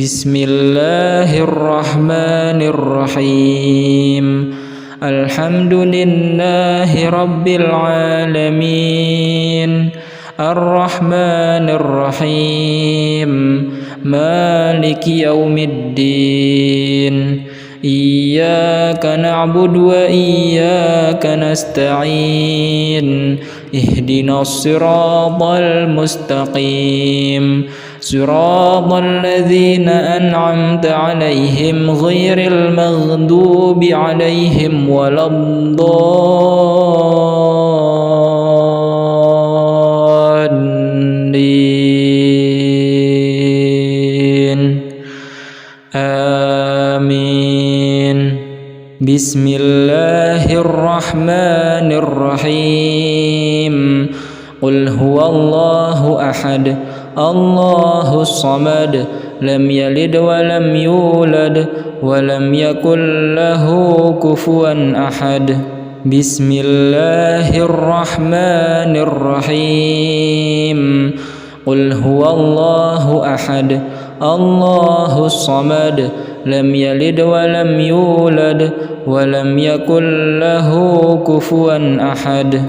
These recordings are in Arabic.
Bismillahirrahmanirrahim. Alhamdulillahi rabbil alamin. Ar-Rahmanir-Rahim. Maliki yaumiddin. Iyyaka na'budu wa iyyaka nasta'in. Ihdinas siratal mustaqim. Siratal ladzina an'amta 'alaihim ghairil maghdubi 'alaihim waladdallin. Amin. Bismillahirrahmanirrahim. Qul huwallahu ahad. Allahus samad. Lam yalid wa lam yulad wa lam yakul lahu kufuwan ahad. Bismillahirrahmanirrahim. Qul huwallahu ahad. Allahus samad. Lam yalid wa lam yulad wa lam yakul lahu kufuwan ahad.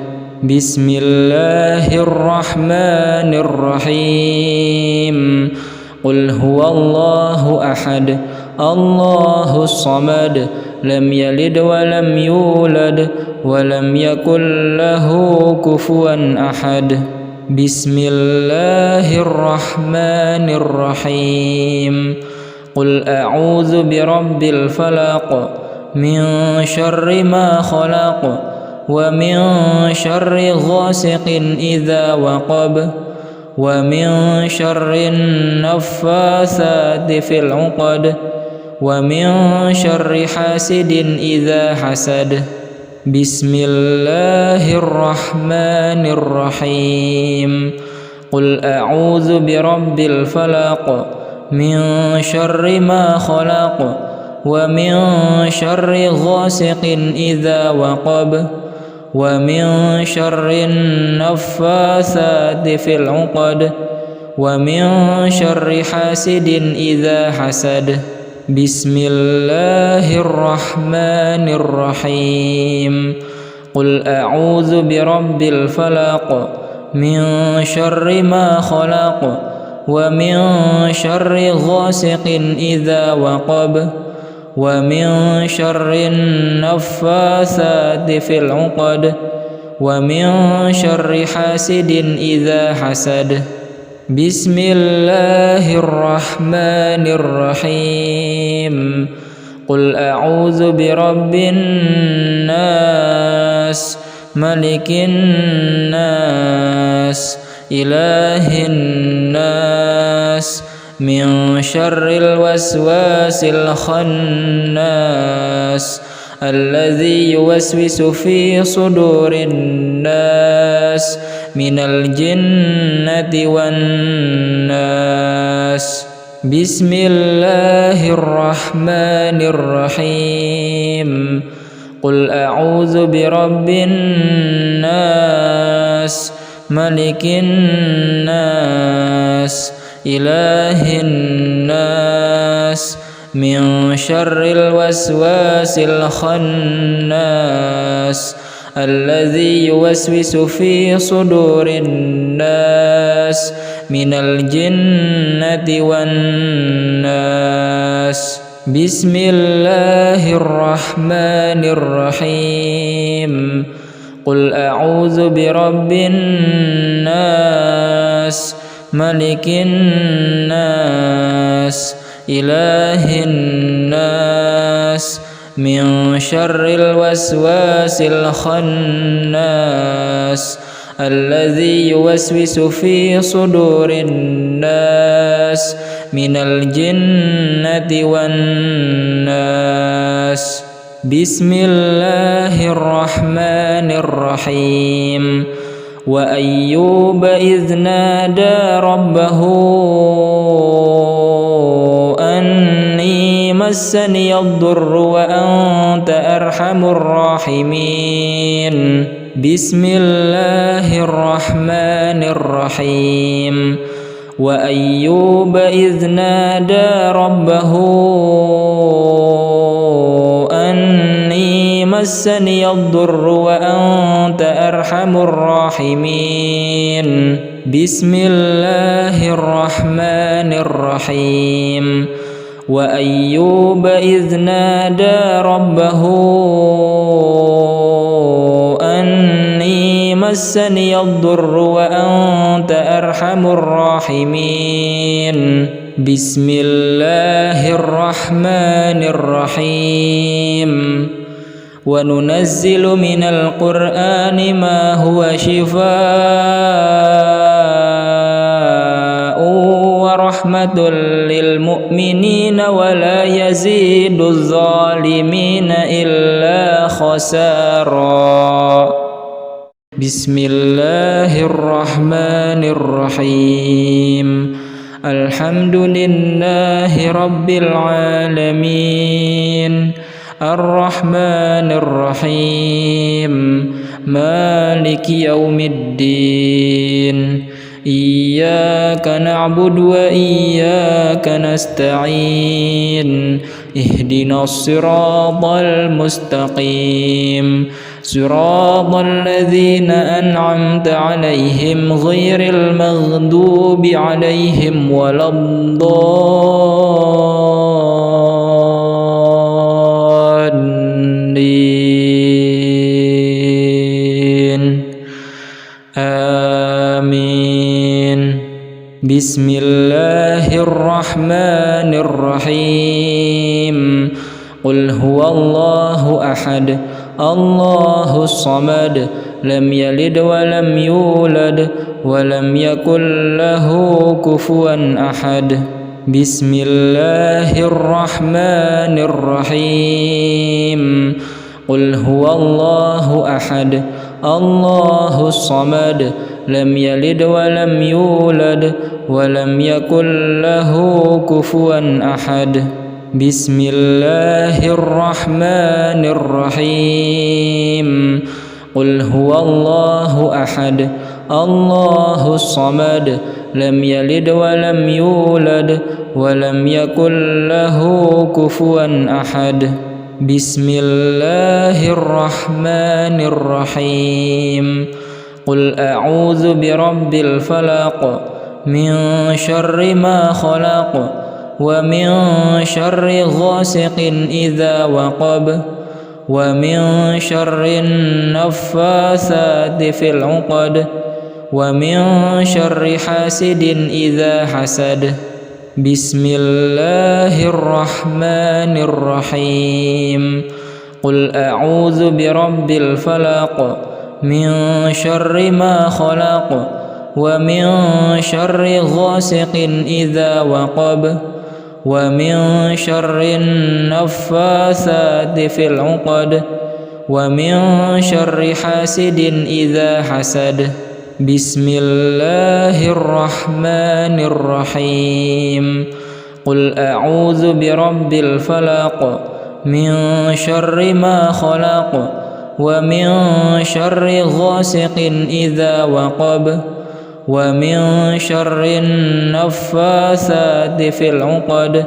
Bismillahirrahmanirrahim. Qul huwallahu ahad. Allahus samad. Lam yalid wa lam yulad wa lam yakul lahu kufuwan ahad. Bismillahirrahmanirrahim. Qul a'udzu birabbil falaq. Min syarri ma khalaq. Wa min syarri ghasiqin idza waqab. Wa min syarri naffatsati fil 'uqad. Wa min syarri hasidin idza hasad. Bismillahirrahmanirrahim. Qul a'udzu birabbil falaq. Min syarri ma khalaq. Wa min syarri ghasiqin idza waqab. Wa min syarri naffatsati fil 'uqad. Wa min syarri hasidin idza hasad. Bismillahirrahmanirrahim. Qul a'udzu birabbil falaq. Min syarri ma khalaq. Wa min syarri ghasiqin idza waqab. Wa min syarri naffatsati fil 'uqad. Wa min syarri hasidin idza hasad. Bismillahirrahmanirrahim. Qul a'udzu birabbin nas. Malikin nas. Ilahin nas. Min syarril waswasil khannas. Alladzi yuwaswisu fi sudurin nas. Minal jinnati wan nas. Bismillahirrahmanirrahim. Qul a'udzu birabbin nas. Malikin nas. Ilahin nas. Min syarril waswasil khannas. Alladzi yuwaswisu fi sudurin nas. Minal jinnati wan nas. Bismillahirrahmanirrahim. Qul a'udzu birabbin nas. Malikin nas. Ilahin nas. Min syarril waswasil khannas. Alladzi yuwaswisu fi sudurin nas. Minal jinnati wan nas. Bismillahirrahmanirrahim. Wa ayyuba idh nada rabbahu anni massani ad-durru wa anta arhamur rahimin. Bismillahirrahmanirrahim. وأيوب إذ نادى ربه أني مسني الضر وأنت أرحم الراحمين بسم الله الرحمن الرحيم وأيوب إذ نادى ربه أني مسني الضر وأنت أرحم الراحمين بسم الله الرحمن الرحيم وننزل من القرآن ما هو شفاء ورحمة للمؤمنين ولا يزيد الظالمين إلا خسارا بسم الله الرحمن الرحيم الحمد لله رب العالمين الرحمن الرحيم مالك يوم الدين إياك نعبد وإياك نستعين اهدنا الصراط المستقيم صراط الذين أنعمت عليهم غير المغضوب عليهم ولا الضالين آمين بسم الله الرحمن الرحيم قل هو الله أحد الله الصمد لم يلد ولم يولد ولم يكن له كفوا أحد بسم الله الرحمن الرحيم قل هو الله أحد الله الصمد لم يلد ولم يولد ولم يكن له كفوا أحد بسم الله الرحمن الرحيم قل هو الله أحد الله الصمد لم يلد ولم يولد ولم يكن له كفوا أحد بسم الله الرحمن الرحيم قل أعوذ برب الفلق من شر ما خلق ومن شر غاسق إذا وقب ومن شر النفاثات في العقد ومن شر حاسد إذا حسد بسم الله الرحمن الرحيم قل أعوذ برب الفلق من شر ما خلق ومن شر غاسق إذا وقب ومن شر النفاثات في العقد ومن شر حاسد إذا حسد بسم الله الرحمن الرحيم قل أعوذ برب الفلق من شر ما خلق ومن شر غاسق إذا وقب ومن شر النفاثات في العقد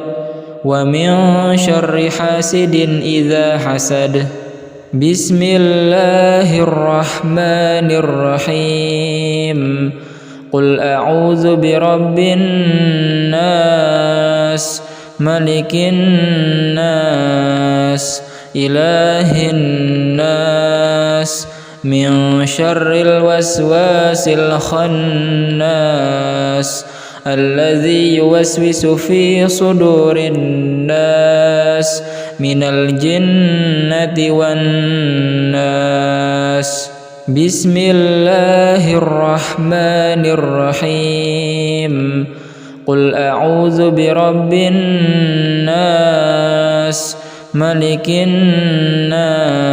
ومن شر حاسد إذا حسد بسم الله الرحمن الرحيم قل أعوذ برب الناس ملك الناس إله الناس من شر الوسواس الخناس الذي يوسوس في صدور الناس من الجنة والناس بسم الله الرحمن الرحيم قل أعوذ برب الناس ملك الناس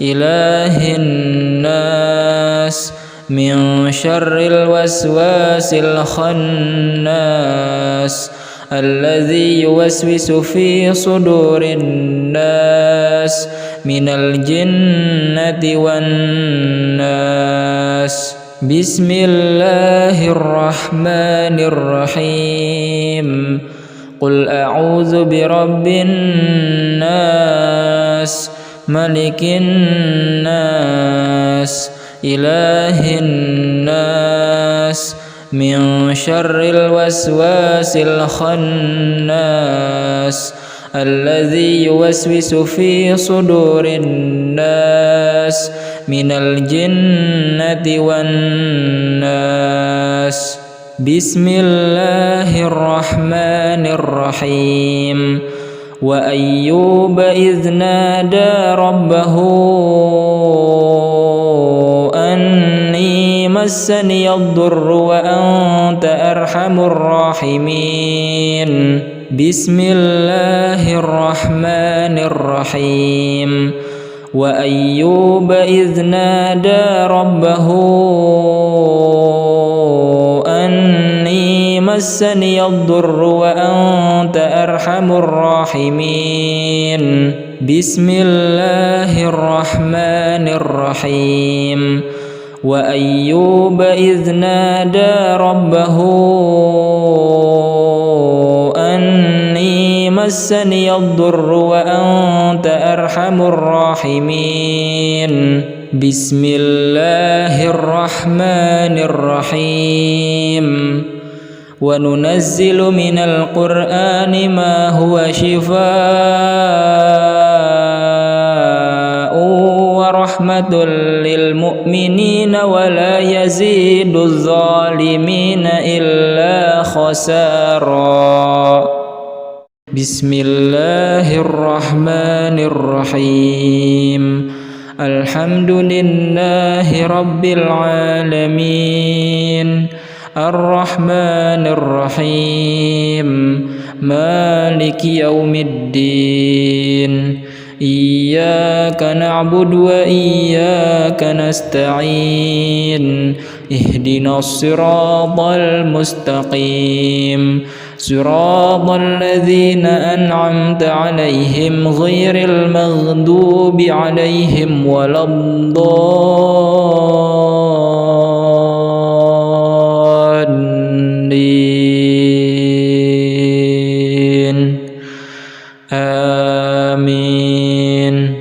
إله الناس من شر الوسواس الخناس الذي يوسوس في صدور الناس من الجنة والناس بسم الله الرحمن الرحيم قل أعوذ برب الناس ملك الناس إله الناس من شر الوسواس الخناس الذي يوسوس في صدور الناس من الجنة والناس بسم الله الرحمن الرحيم وأيوب إذ نادى ربه أني مسني الضر وأنت أرحم الراحمين بسم الله الرحمن الرحيم وأيوب إذ نادى ربه أني مسني الضر وأنت أرحم الراحمين بسم الله الرحمن الرحيم وأيوب إذ نادى ربه أني مسني الضر وأنت أرحم الراحمين بسم الله الرحمن الرحيم وننزل من القرآن ما هو شفاء ورحمة للمؤمنين ولا يزيد الظالمين إلا خسارا بسم الله الرحمن الرحيم الحمد لله رب العالمين الرحمن الرحيم مالك يوم الدين إياك نعبد وإياك نستعين اهدنا الصراط المستقيم صراط الذين أنعمت عليهم غير المغضوب عليهم ولا الضالين آمين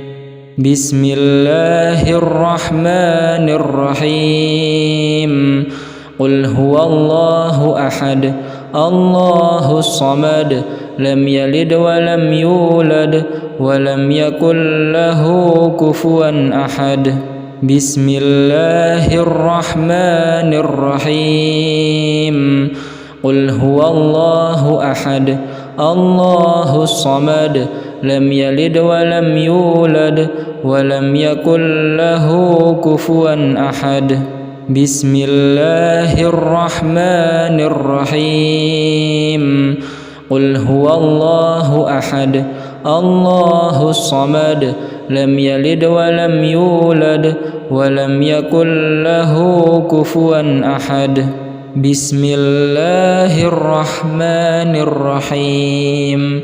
بسم الله الرحمن الرحيم قل هو الله أحد الله الصمد لم يلد ولم يولد ولم يكن له كفوا أحد بسم الله الرحمن الرحيم قل هو الله أحد الله الصمد لم يلد ولم يولد ولم يكن له كفوا أحد بسم الله الرحمن الرحيم قل هو الله أحد الله الصمد لم يلد ولم يولد ولم يكن له كفوا أحد بسم الله الرحمن الرحيم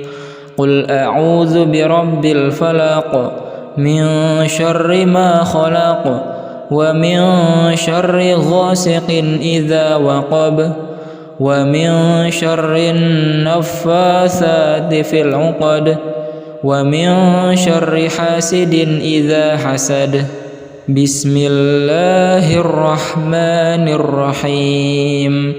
قل أعوذ برب الفلق من شر ما خلق ومن شر غاسق إذا وقب ومن شر النفاثات في العقد ومن شر حاسد إذا حسد بسم الله الرحمن الرحيم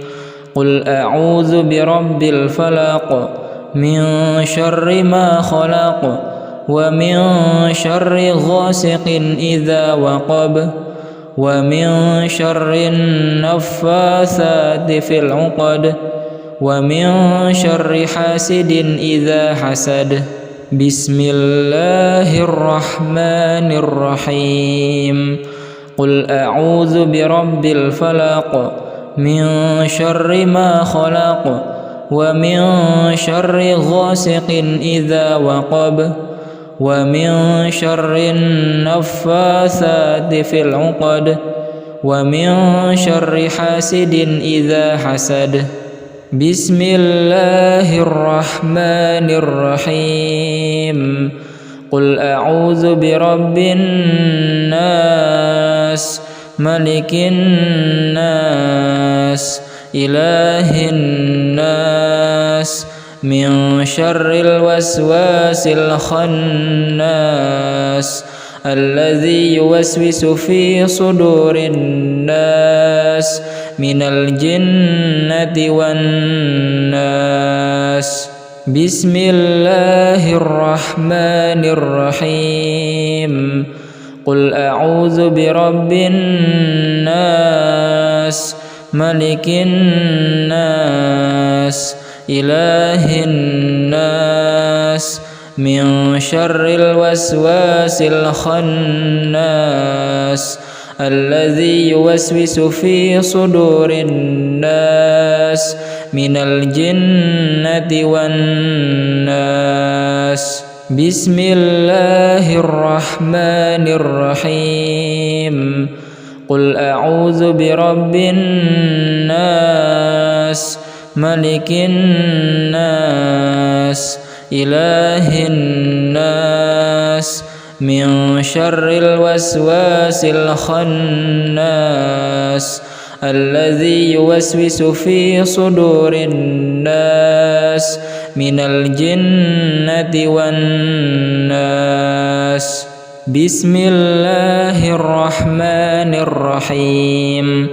قل أعوذ برب الفلق من شر ما خلق ومن شر غاسق إذا وقب ومن شر النفاثات في العقد ومن شر حاسد إذا حسد بسم الله الرحمن الرحيم قل أعوذ برب الفلق من شر ما خلق ومن شر غاسق إذا وقب ومن شر النفاثات في العقد ومن شر حاسد إذا حسد بسم الله الرحمن الرحيم قل أعوذ برب الناس ملك الناس إله الناس من شر الوسواس الخناس الذي يوسوس في صدور الناس من الجنة والناس. بسم الله الرحمن الرحيم. قل أعوذ برب الناس ملك الناس إله الناس من شر الوسواس الخناس الذي يوسوس في صدور الناس من الجنة والناس. بسم الله الرحمن الرحيم. قل أعوذ برب الناس ملك الناس إله الناس من شر الوسواس الخناس الذي يوسوس في صدور الناس من الجنة والناس. بسم الله الرحمن الرحيم.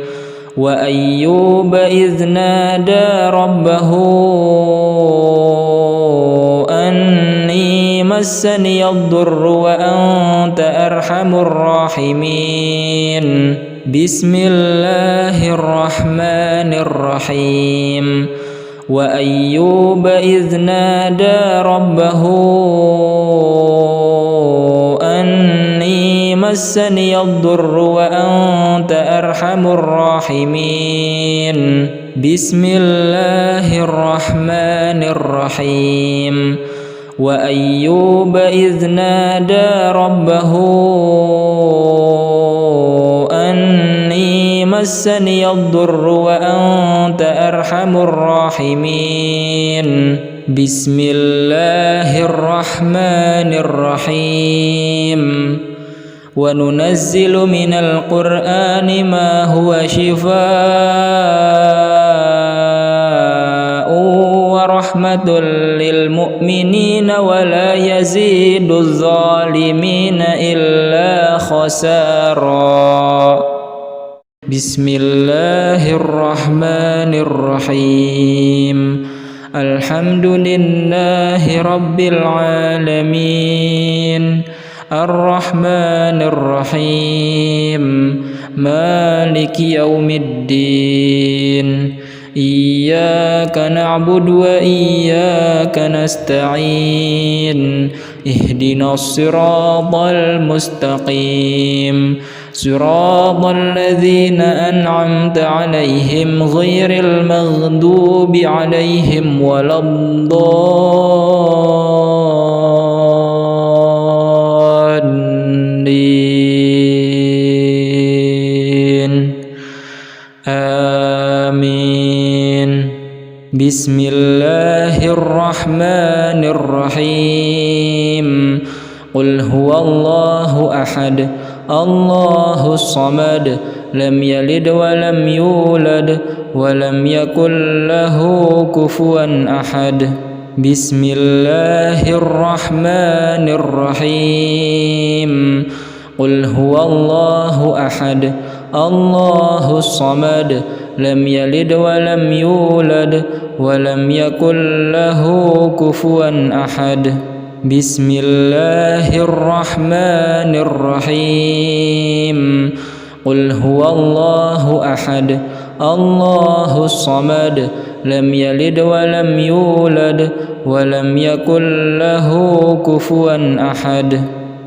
وأيوب إذ نادى ربه أني مسني الضر وأنت أرحم الراحمين. بسم الله الرحمن الرحيم. وأيوب إذ نادى ربه أني مسني الضر وأنت أرحم الراحمين. بسم الله الرحمن الرحيم. وأيوب إذ نادى ربه أني مسني الضر وأنت أرحم الراحمين. بسم الله الرحمن الرحيم. وننزل من القرآن ما هو شفاء ورحمة للمؤمنين ولا يزيد الظالمين إلا خسارا. بسم الله الرحمن الرحيم. الحمد لله رب العالمين الرحمن الرحيم مالك يوم الدين. إياك نعبد وإياك نستعين. اهدنا الصراط المستقيم صراط الذين أنعمت عليهم غير المغضوب عليهم ولا الضالين. آمين. بسم الله الرحمن الرحيم. قل هو الله أحد الله الصمد لم يلد ولم يولد ولم يكن له كفوا أحد. بسم الله الرحمن الرحيم. قل هو الله أحد الله الصمد لم يلد ولم يولد ولم يكن له كفوا أحد. بسم الله الرحمن الرحيم. قل هو الله أحد الله الصمد لم يلد ولم يولد ولم يكن له كفوا أحد.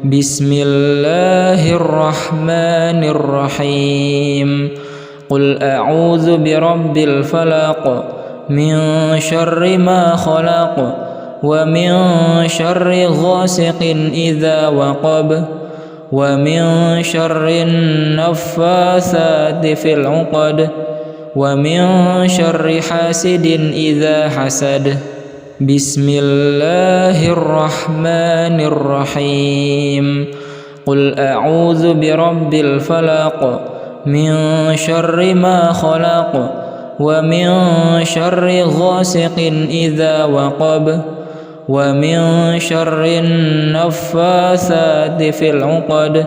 بسم الله الرحمن الرحيم. قل أعوذ برب الفلق من شر ما خلق ومن شر غاسق إذا وقب ومن شر النفاثات في العقد ومن شر حاسد إذا حسد. بسم الله الرحمن الرحيم. قل أعوذ برب الفلق من شر ما خلق ومن شر غاسق إذا وقب ومن شر النفاثات في العقد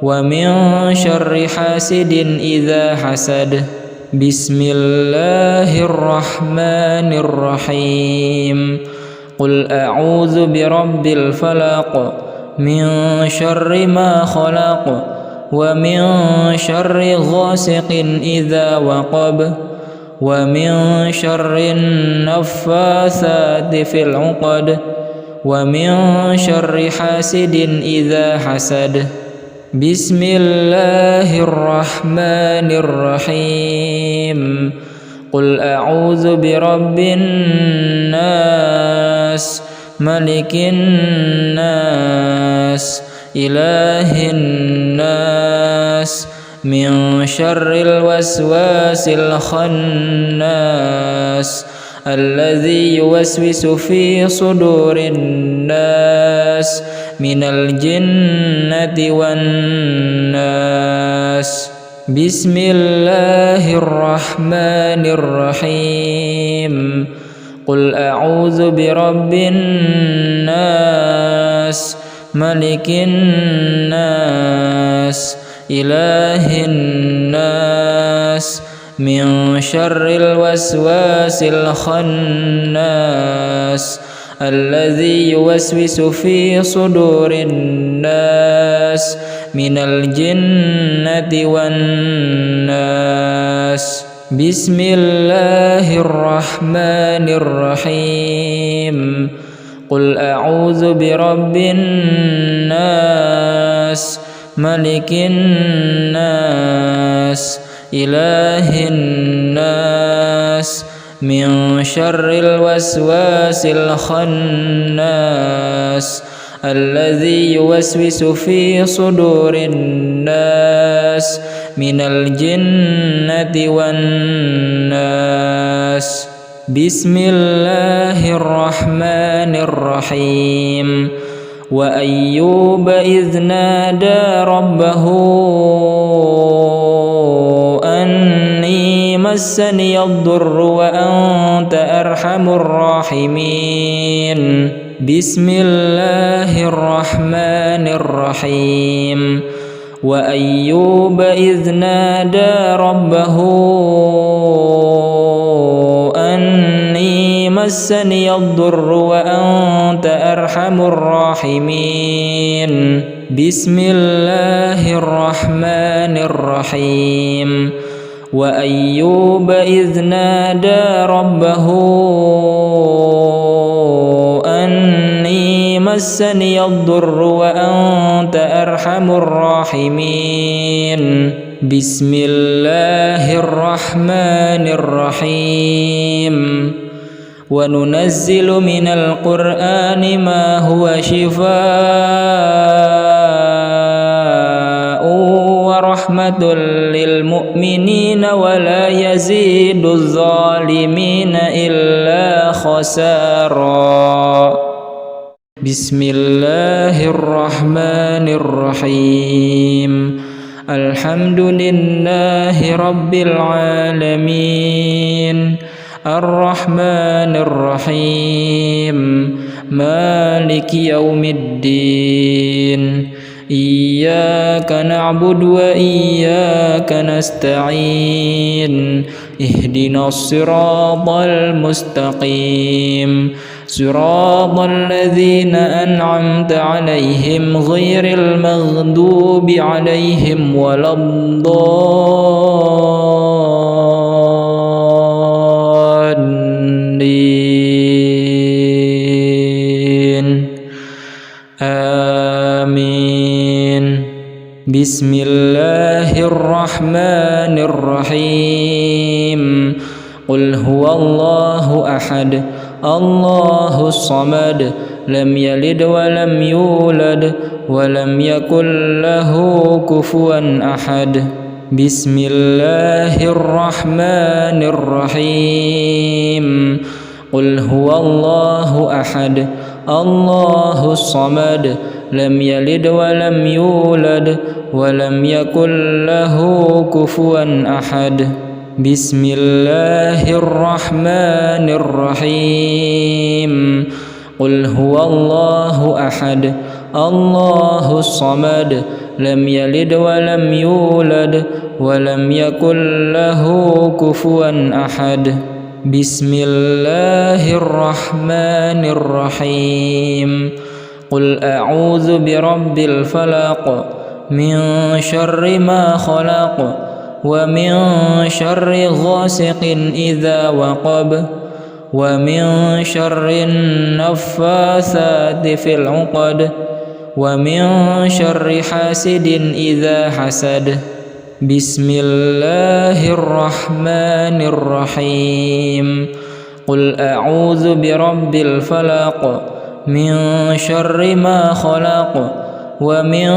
ومن شر حاسد إذا حسد. بسم الله الرحمن الرحيم. قل أعوذ برب الفلق من شر ما خلق ومن شر غاسق إذا وقب ومن شر النفاثات في العقد ومن شر حاسد إذا حسد. بسم الله الرحمن الرحيم. قل أعوذ برب الناس ملك الناس إله الناس من شر الوسواس الخناس الذي يوسوس في صدور الناس من الجنة والناس. بسم الله الرحمن الرحيم. قل أعوذ برب الناس ملك الناس إله الناس من شر الوسواس الخناس الذي يوسوس في صدور الناس من الجنة والناس. بسم الله الرحمن الرحيم. قل أعوذ برب الناس ملك الناس إله الناس من شر الوسواس الخناس الذي يوسوس في صدور الناس من الجنة والناس. بسم الله الرحمن الرحيم. وأيوب إذ نادى ربه أني مسني الضر وأنت أرحم الراحمين. بسم الله الرحمن الرحيم. وأيوب إذ نادى ربه أني مسني الضر وأنت أرحم الراحمين. بسم الله الرحمن الرحيم. وأيوب إذ نادى ربه أني مسني الضر وأنت أرحم الراحمين. بسم الله الرحمن الرحيم. وننزل من القرآن ما هو شفاء ورحمة للمؤمنين ولا يزيد الظالمين إلا خسارا. بسم الله الرحمن الرحيم. الحمد لله رب العالمين الرحمن الرحيم مالك يوم الدين. إياك نعبد وإياك نستعين. اهدنا الصراط المستقيم صراط الذين أنعمت عليهم غير المغضوب عليهم ولا الضالين. آمين. بسم الله الرحمن الرحيم. قل هو الله أحد الله الصمد لم يلد ولم يولد ولم يكن له كفوا أحد. بسم الله الرحمن الرحيم. قل هو الله أحد الله الصمد لم يلد ولم يولد ولم يكن له كفوا أحد بسم الله الرحمن الرحيم قل هو الله أحد الله الصمد لم يلد ولم يولد ولم يكن له كفوا أحد بسم الله الرحمن الرحيم قل أعوذ برب الفلق من شر ما خلق ومن شر غاسق إذا وقب ومن شر النفاثات في العقد ومن شر حاسد إذا حسد بسم الله الرحمن الرحيم قل أعوذ برب الفلق من شر ما خلق ومن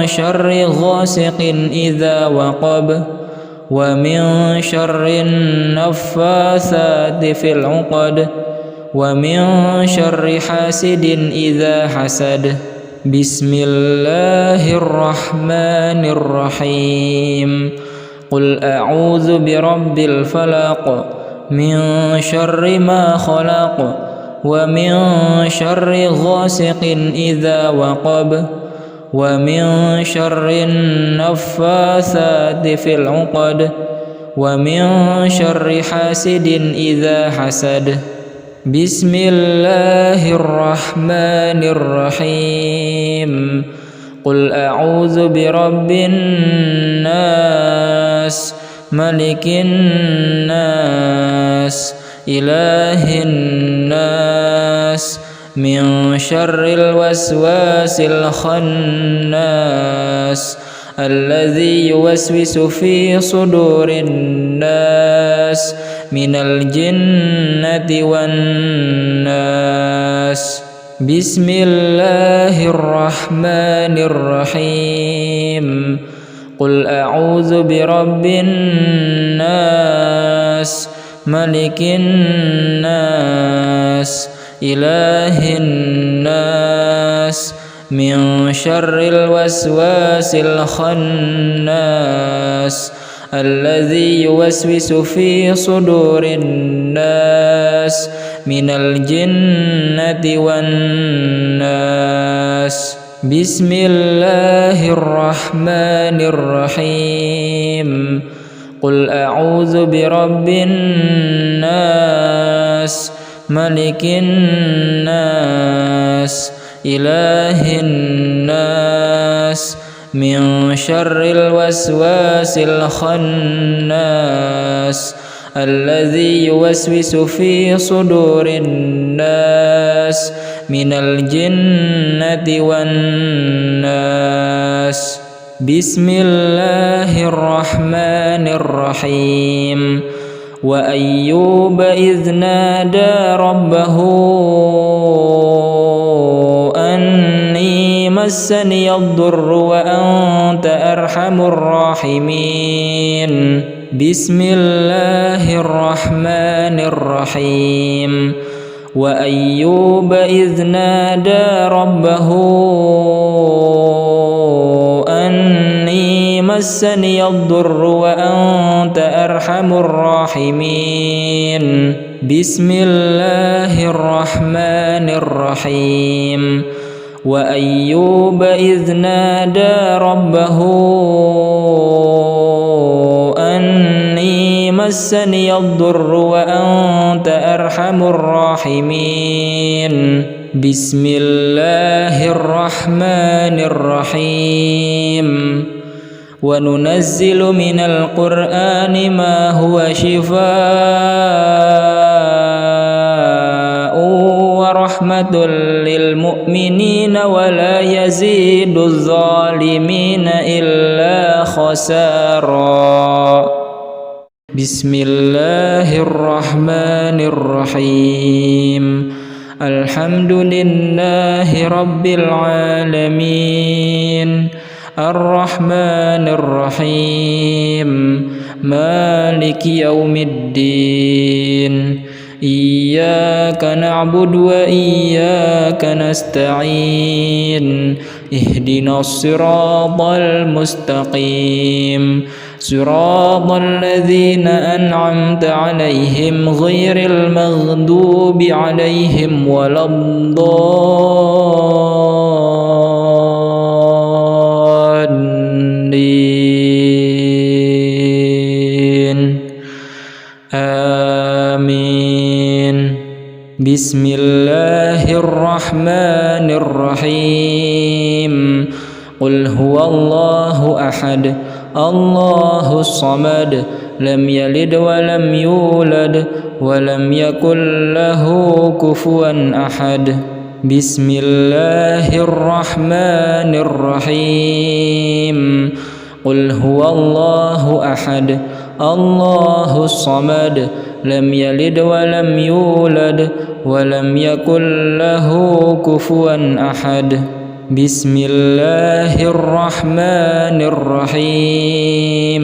شر غاسق إذا وقب ومن شر النفاثات في العقد ومن شر حاسد إذا حسد بسم الله الرحمن الرحيم قل أعوذ برب الفلق من شر ما خلق ومن شر غاسق إذا وقب ومن شر النفاثات في العقد ومن شر حاسد إذا حسد بسم الله الرحمن الرحيم قل أعوذ برب الناس ملك الناس إله الناس من شر الوسواس الخناس الذي يوسوس في صدور الناس من الجنة والناس بسم الله الرحمن الرحيم قل أعوذ برب الناس ملك الناس إله الناس من شر الوسواس الخناس الذي يوسوس في صدور الناس من الجنة والناس بسم الله الرحمن الرحيم قل أعوذ برب الناس ملك الناس إله الناس من شر الوسواس الخناس الذي يوسوس في صدور الناس من الجنة والناس بسم الله الرحمن الرحيم وأيوب إذ نادى ربه أني مسني الضر وأنت أرحم الراحمين بسم الله الرحمن الرحيم وأيوب إذ نادى ربه أني مسني الضر وأنت أرحم الراحمين بسم الله الرحمن الرحيم وأيوب إذ نادى ربه أني مسني الضر وأنت أرحم الراحمين بسم الله الرحمن الرحيم وننزل من القرآن ما هو شفاء ورحمة للمؤمنين ولا يزيد الظالمين إلا خسارا بسم الله الرحمن الرحيم الحمد لله رب العالمين الرحمن الرحيم مالك يوم الدين إياك نعبد وإياك نستعين اهدنا الصراط المستقيم صراط الذين أنعمت عليهم غير المغضوب عليهم ولا الضالين آمين. بسم الله الرحمن الرحيم قل هو الله أحد الله الصمد لم يلد ولم يولد ولم يكن له كفوا أحد. بسم الله الرحمن الرحيم قل هو الله أحد الله الصمد لم يلد ولم يولد ولم يكن له كفوا أحد. بسم الله الرحمن الرحيم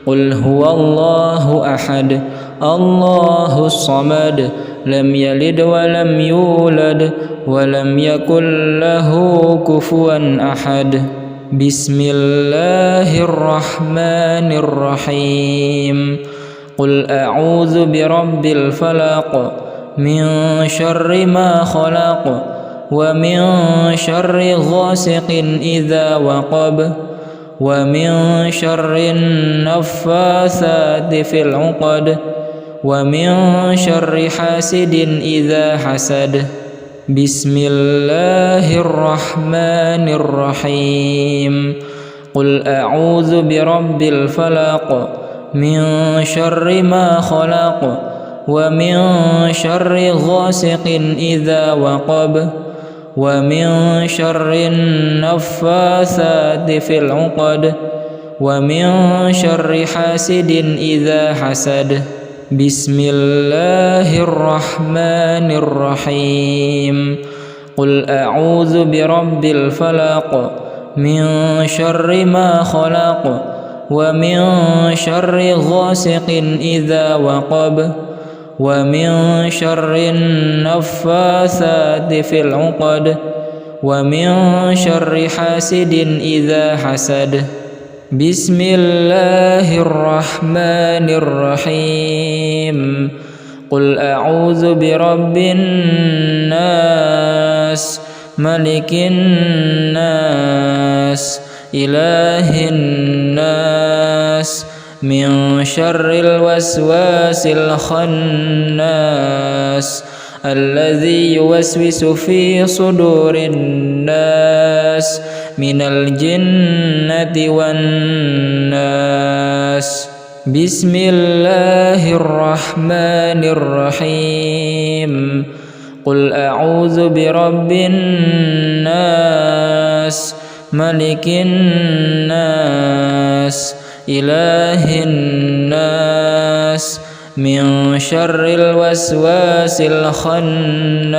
قل هو الله أحد الله الصمد لم يلد ولم يولد ولم يكن له كفوا أحد. بسم الله الرحمن الرحيم قل أعوذ برب الفلق من شر ما خلق ومن شر غاسق إذا وقب ومن شر النفاثات في العقد ومن شر حاسد إذا حسد. بسم الله الرحمن الرحيم قل أعوذ برب الفلق من شر ما خلق ومن شر غاسق إذا وقب ومن شر النفاثات في العقد ومن شر حاسد إذا حسد. بسم الله الرحمن الرحيم قل أعوذ برب الفلق من شر ما خلق ومن شر غاسق إذا وقب ومن شر النفاثات في العقد ومن شر حاسد إذا حسد. بسم الله الرحمن الرحيم قل أعوذ برب الناس ملك الناس إله الناس من شر الوسواس الخناس الذي يوسوس في صدور الناس من الجنة والناس. بسم الله الرحمن الرحيم قل أعوذ برب الناس ملك الناس إله الناس من شر الوسواس الخناس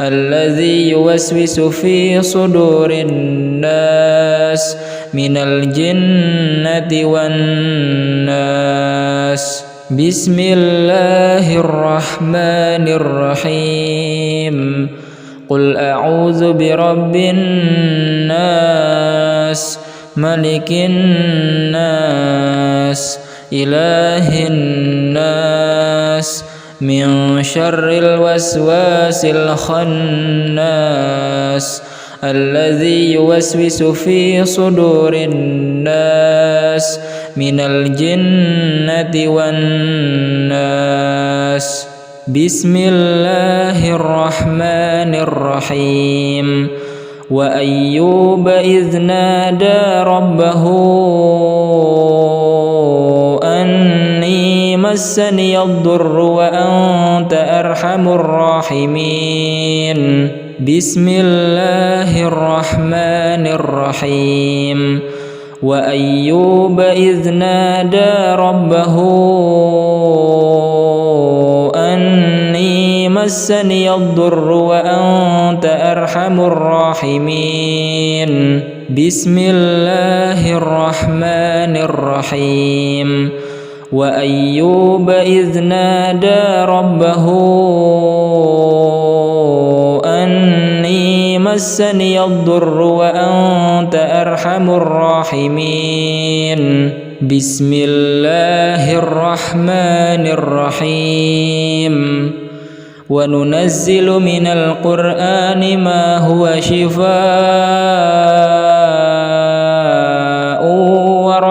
الذي يوسوس في صدور الناس من الجنة والناس. بسم الله الرحمن الرحيم قل أعوذ برب الناس ملك الناس إله الناس من شر الوسواس الخناس الذي يوسوس في صدور الناس من الجنة والناس. بسم الله الرحمن الرحيم وأيوب إذ نادى ربه أني مسني الضر وأنت أرحم الراحمين. بسم الله الرحمن الرحيم وأيوب إذ نادى ربه أني مسني الضر وأنت أرحم الراحمين. بسم الله الرحمن الرحيم وأيوب إذ نادى ربه أني مسني الضر وأنت أرحم الراحمين بسم الله الرحمن الرحيم وننزل من القرآن ما هو شفاء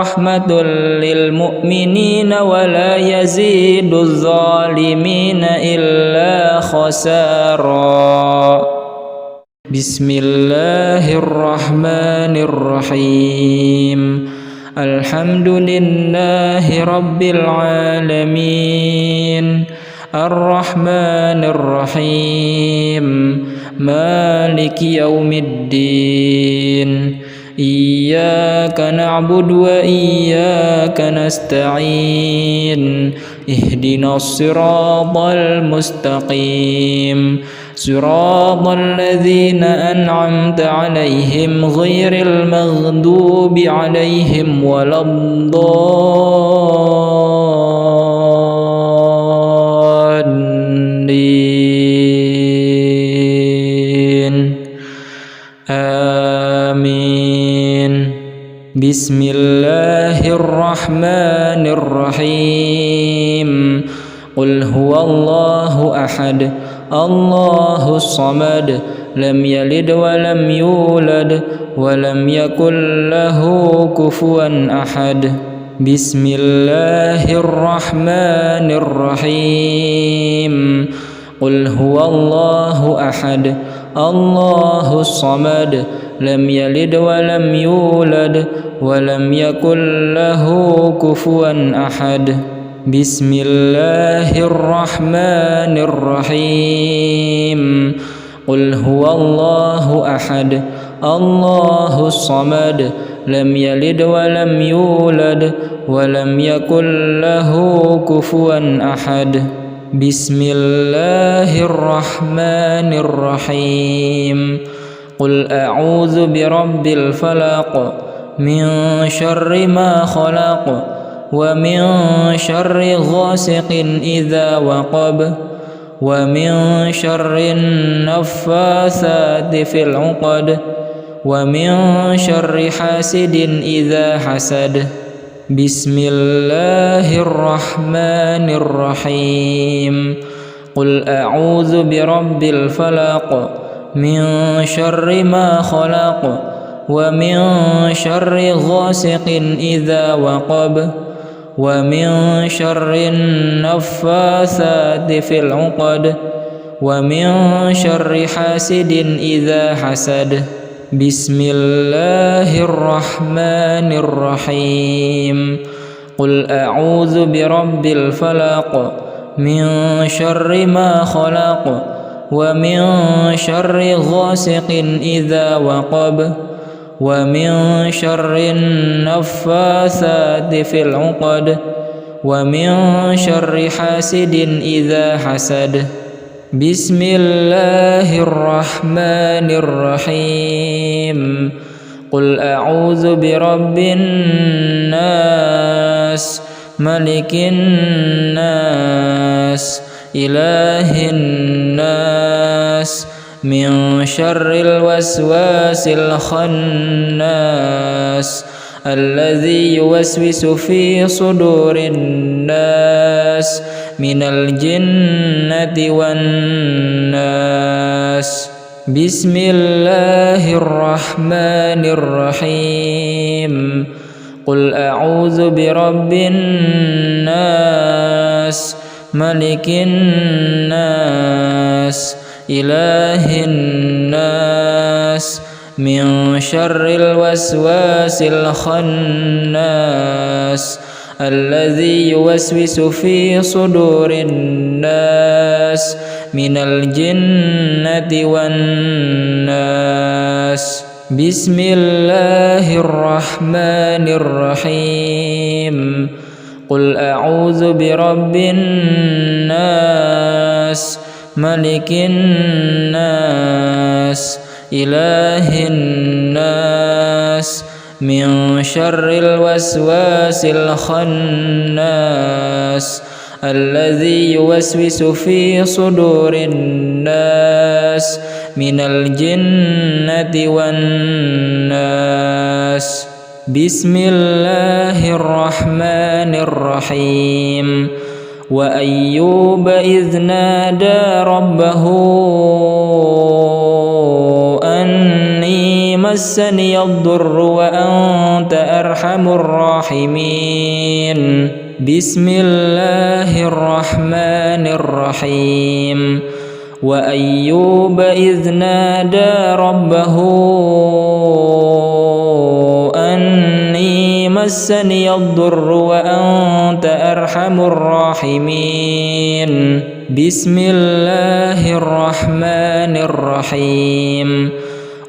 ورحمة للمؤمنين ولا يزيد الظالمين إلا خسارا بسم الله الرحمن الرحيم الحمد لله رب العالمين الرحمن الرحيم مالك يوم الدين إياك نعبد وإياك نستعين اهدنا الصراط المستقيم صراط الذين أنعمت عليهم غير المغضوب عليهم ولا الضالين آمين بسم الله الرحمن الرحيم قل هو الله أحد الله الصمد لم يلد ولم يولد ولم يكن له كفوا أحد بسم الله الرحمن الرحيم قل هو الله أحد الله الصمد لم يلد ولم يولد ولم يكن له كفوا أحد بسم الله الرحمن الرحيم قل هو الله أحد الله الصمد لم يلد ولم يولد ولم يكن له كفوا أحد بسم الله الرحمن الرحيم قل أعوذ برب الفلق من شر ما خلق ومن شر غاسق إذا وقب ومن شر النفاثات في العقد ومن شر حاسد إذا حسد بسم الله الرحمن الرحيم قل أعوذ برب الفلق من شر ما خلق ومن شر غاسق إذا وقب ومن شر النفاثات في العقد ومن شر حاسد إذا حسد بسم الله الرحمن الرحيم قل أعوذ برب الفلق من شر ما خلق ومن شر غاسق إذا وقب ومن شر النفاثات في العقد ومن شر حاسد إذا حسد بسم الله الرحمن الرحيم قل أعوذ برب الناس ملك الناس إله الناس من شر الوسواس الخناس الذي يوسوس في صدور الناس من الجنة والناس بسم الله الرحمن الرحيم قل أعوذ برب الناس ملك الناس إله الناس من شر الوسواس الخناس الذي يوسوس في صدور الناس من الجنة والناس بسم الله الرحمن الرحيم قل أعوذ برب الناس ملك الناس إله الناس من شر الوسواس الخناس الذي يوسوس في صدور الناس من الجنة والناس. بسم الله الرحمن الرحيم. وأيوب إذ نادى ربه أني مسني الضر وأنت أرحم الراحمين. بسم الله الرحمن الرحيم. وأيوب إذ نادى ربه أني مسني الضر وأنت أرحم الراحمين. بسم الله الرحمن الرحيم.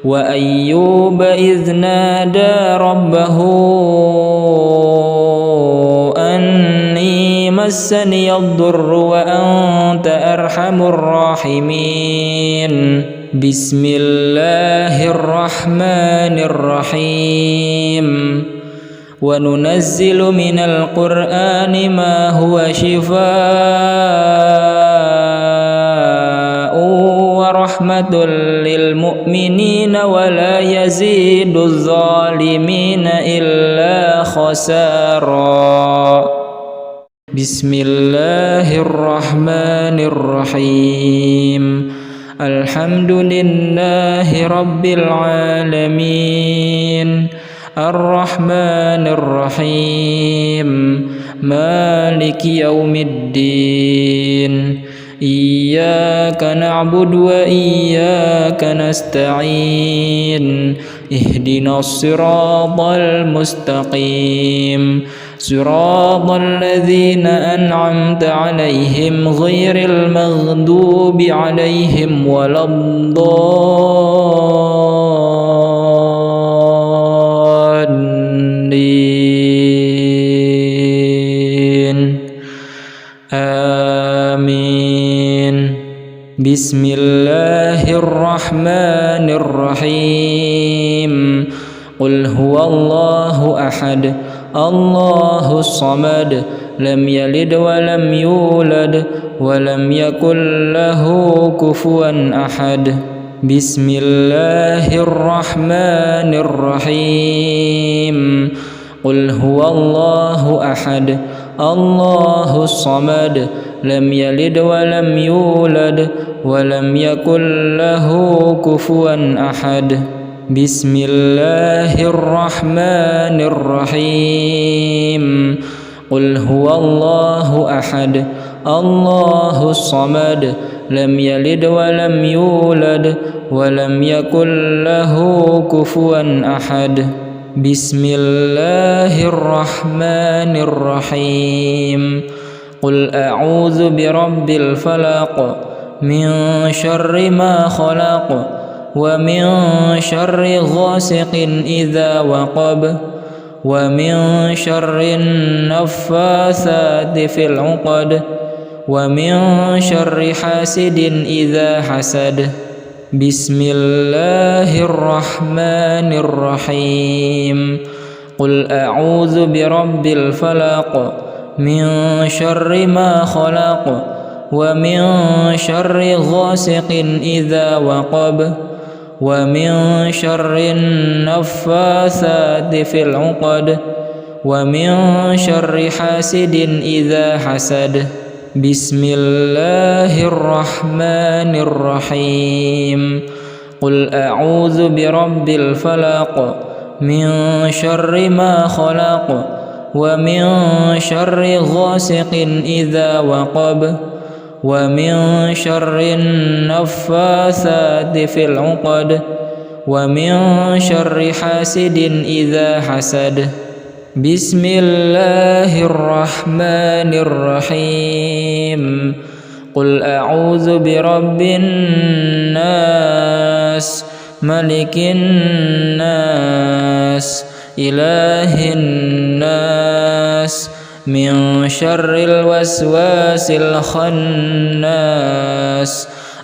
وأيوب إذ نادى ربه أني مسني الضر وأنت أرحم الراحمين. بسم الله الرحمن الرحيم. وننزل من القرآن ما هو شفاء ورحمة للمؤمنين ولا يزيد الظالمين إلا خسارا. بسم الله الرحمن الرحيم. الحمد لله رب العالمين الرحمن الرحيم مالك يوم الدين. إياك نعبد وإياك نستعين. اهدنا الصراط المستقيم صراط الذين أنعمت عليهم غير المغضوب عليهم ولا الضالين. آمين. بسم الله الرحمن الرحيم. قل هو الله أحد الله الصمد لم يلد ولم يولد ولم يكن له كفوا أحد. بسم الله الرحمن الرحيم. قل هو الله أحد الله الصمد لم يلد ولم يولد ولم يكن له كفوا أحد. بسم الله الرحمن الرحيم. قل هو الله أحد الله الصمد لم يلد ولم يولد ولم يكن له كفوا أحد. بسم الله الرحمن الرحيم. قل أعوذ برب الفلق من شر ما خلق ومن شر غاسق إذا وقب ومن شر النفاثات في العقد ومن شر حاسد إذا حسد. بسم الله الرحمن الرحيم. قل أعوذ برب الفلق من شر ما خلق ومن شر غاسق إذا وقب ومن شر النفاثات في العقد ومن شر حاسد إذا حسد. بسم الله الرحمن الرحيم. قل أعوذ برب الفلق من شر ما خلق ومن شر غاسق إذا وقب ومن شر النفاثات في العقد ومن شر حاسد إذا حسد. بسم الله الرحمن الرحيم. قل أعوذ برب الناس ملك الناس إله الناس من شر الوسواس الخناس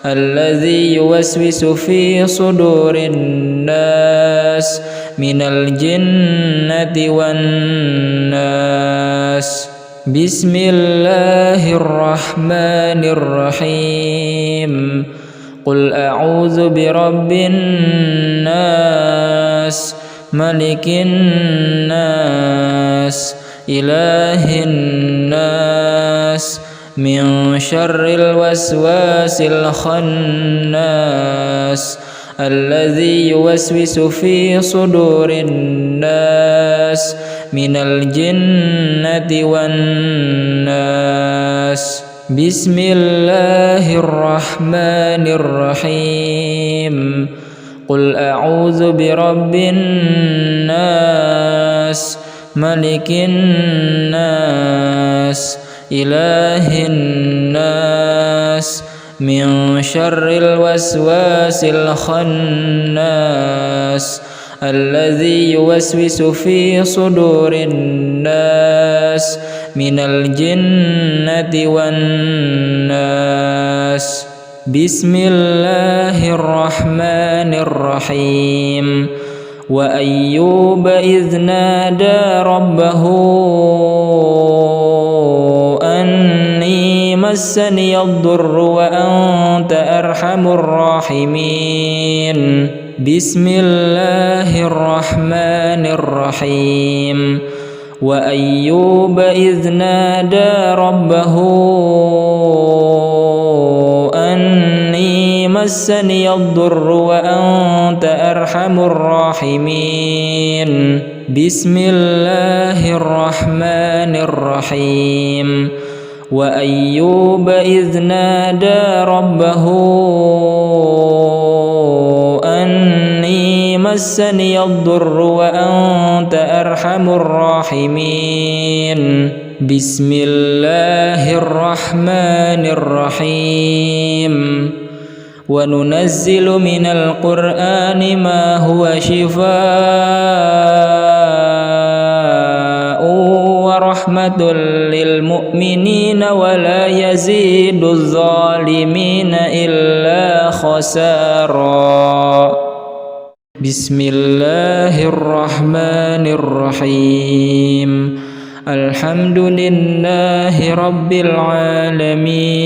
الذي يوسوس في صدور الناس من الجنة والناس. بسم الله الرحمن الرحيم. قل أعوذ برب الناس ملك الناس إله الناس من شر الوسواس الخناس الذي يوسوس في صدور الناس من الجنة والناس. بسم الله الرحمن الرحيم. قل أعوذ برب الناس ملك الناس إله الناس من شر الوسواس الخناس الذي يوسوس في صدور الناس من الجنة والناس. بسم الله الرحمن الرحيم. وأيوب إذ نادى ربه أني مسني الضر وأنت أرحم الراحمين. بسم الله الرحمن الرحيم. وأيوب إذ نادى ربه أني مسني الضر وأنت أرحم الراحمين. بسم الله الرحمن الرحيم. وأيوب إذ نادى ربه أني مسني الضر وأنت أرحم الراحمين. بسم الله الرحمن الرحيم. وننزل من القرآن ما هو شفاء ورحمة للمؤمنين ولا يزيد الظالمين إلا خسارا. بسم الله الرحمن الرحيم. الحمد لله رب العالمين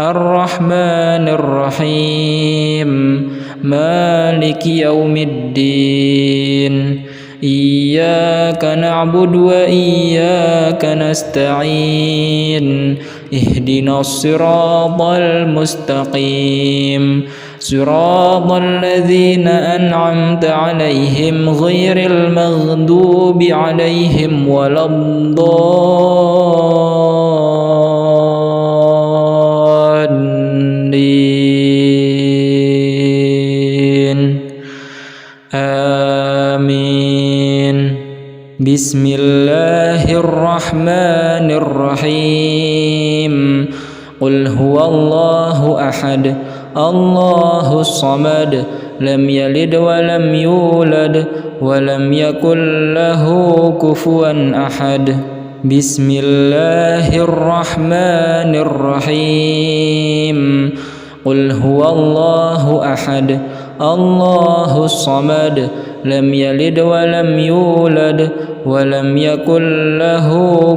الرحمن الرحيم مالك يوم الدين. إياك نعبد وإياك نستعين. اهدنا الصراط المستقيم صراط الذين أنعمت عليهم غير المغضوب عليهم ولا الضالين. آمين. بسم الله الرحمن الرحيم. قل هو الله أحد الله الصمد لم يلد ولم يولد ولم يكن له كفوا أحد. بسم الله الرحمن الرحيم. قل هو الله أحد الله الصمد لم يلد ولم يولد ولم يكن له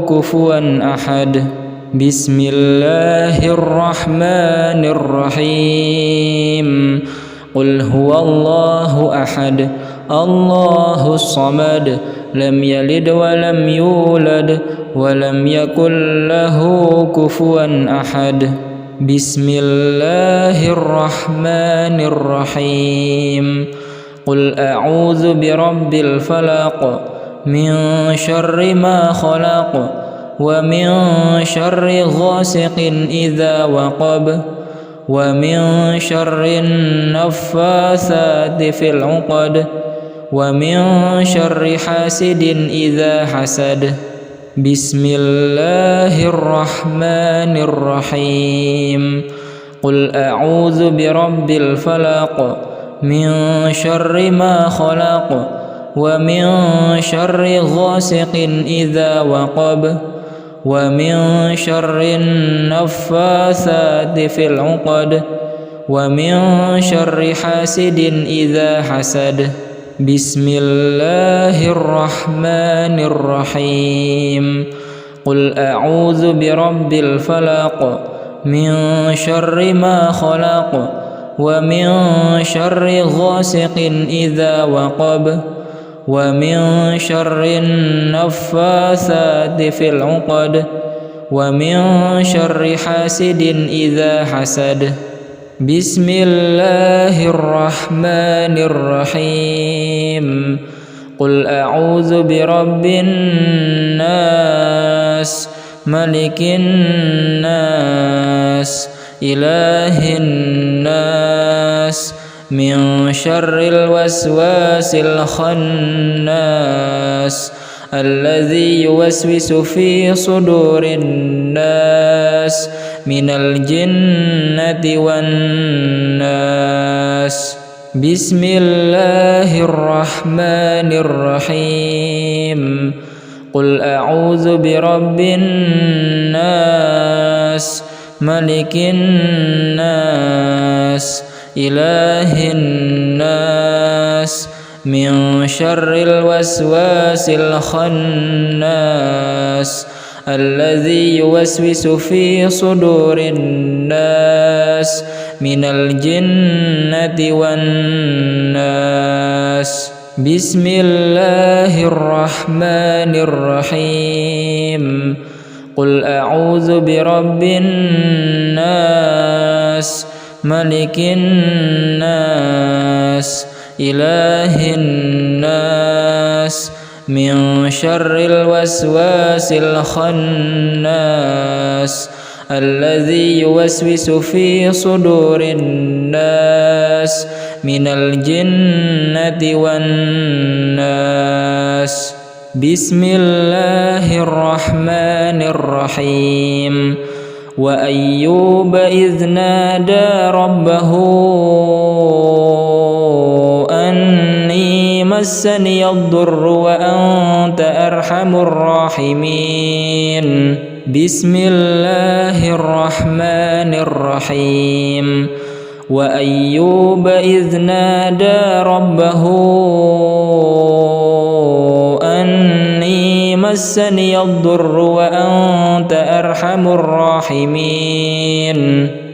كفوا أحد. بسم الله الرحمن الرحيم. قل هو الله أحد الله الصمد لم يلد ولم يولد ولم يكن له كفوا أحد. بسم الله الرحمن الرحيم. قل أعوذ برب الفلق من شر ما خلق ومن شر غاسق إذا وقب ومن شر النفاثات في العقد ومن شر حاسد إذا حسد. بسم الله الرحمن الرحيم. قل أعوذ برب الفلق من شر ما خلق ومن شر غاسق إذا وقب ومن شر النفاثات في العقد ومن شر حاسد إذا حسد. بسم الله الرحمن الرحيم قل أعوذ برب الفلق من شر ما خلق ومن شر غاسق إذا وقب ومن شر النفاثات في العقد ومن شر حاسد إذا حسد بسم الله الرحمن الرحيم قل أعوذ برب الناس ملك الناس إله الناس من شر الوسواس الخناس الذي يوسوس في صدور الناس من الجنة والناس بسم الله الرحمن الرحيم قل أعوذ برب الناس ملك الناس إله الناس من شر الوسواس الخناس الذي يوسوس في صدور الناس من الجنة والناس بسم الله الرحمن الرحيم قل أعوذ برب الناس ملك الناس إله الناس من شر الوسواس الخناس الذي يوسوس في صدور الناس من الجنة والناس بسم الله الرحمن الرحيم وأيوب إذ نادى ربه أني مسني الضر وأنت أرحم الراحمين بسم الله الرحمن الرحيم وأيوب إذ نادى ربه أني مسني الضر وأنت أرحم الراحمين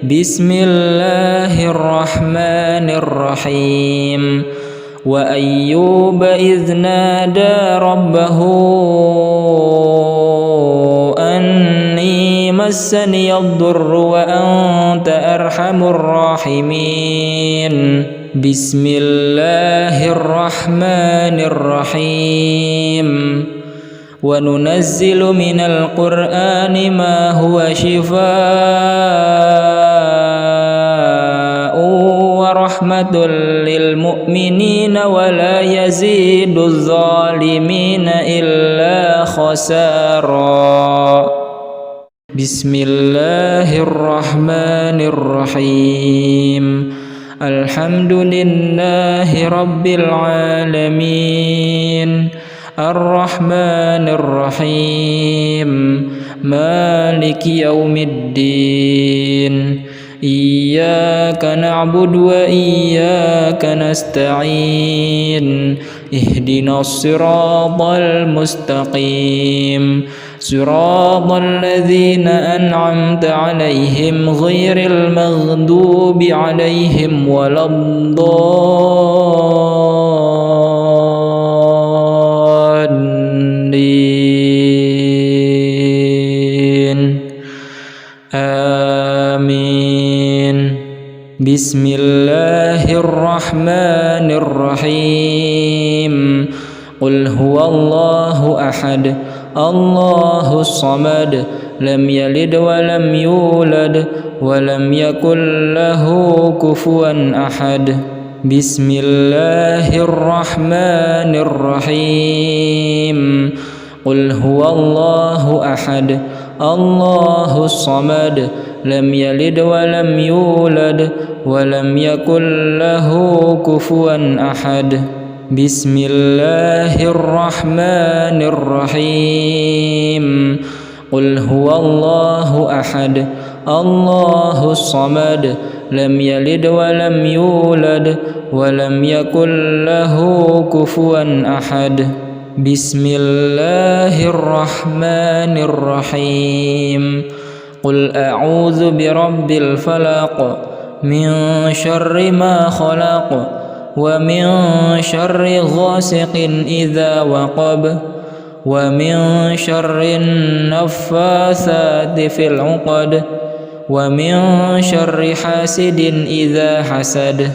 بسم الله الرحمن الرحيم وأيوب إذ نادى ربه أني مسني الضر وأنت أرحم الراحمين بسم الله الرحمن الرحيم وننزل من القرآن ما هو شفاء ورحمة للمؤمنين ولا يزيد الظالمين إلا خسارا بسم الله الرحمن الرحيم الحمد لله رب العالمين الرحمن الرحيم مالك يوم الدين إياك نعبد وإياك نستعين اهدنا الصراط المستقيم صراط الذين أنعمت عليهم غير المغضوب عليهم ولا الضالين آمين بسم الله الرحمن الرحيم قل هو الله أحد الله الصمد لم يلد ولم يولد ولم يكن له كفوا أحد بسم الله الرحمن الرحيم قل هو الله أحد الله الصمد لم يلد ولم يولد ولم يكن له كفوا أحد بسم الله الرحمن الرحيم قل هو الله أحد الله الصمد لم يلد ولم يولد ولم يكن له كفوا أحد. بسم الله الرحمن الرحيم. قل أعوذ برب الفلق من شر ما خلق ومن شر غاسق إذا وقب ومن شر النفاثات في العقد ومن شر حاسد إذا حسد.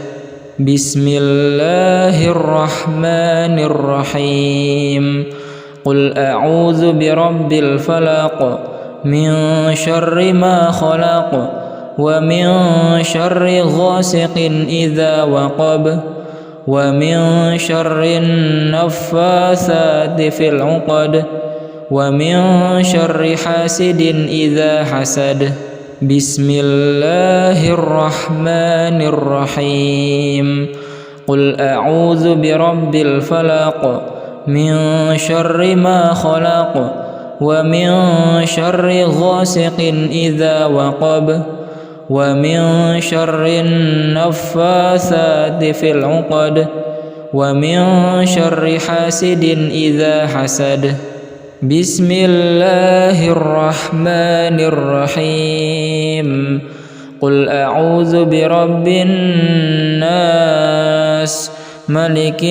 بسم الله الرحمن الرحيم. قل أعوذ برب الفلق من شر ما خلق ومن شر غاسق إذا وقب ومن شر النفاثات في العقد ومن شر حاسد إذا حسد. بسم الله الرحمن الرحيم. قل أعوذ برب الفلق من شر ما خلق ومن شر غاسق إذا وقب ومن شر النفاثات في العقد ومن شر حاسد إذا حسد. بسم الله الرحمن الرحيم. قل أعوذ برب الناس ملك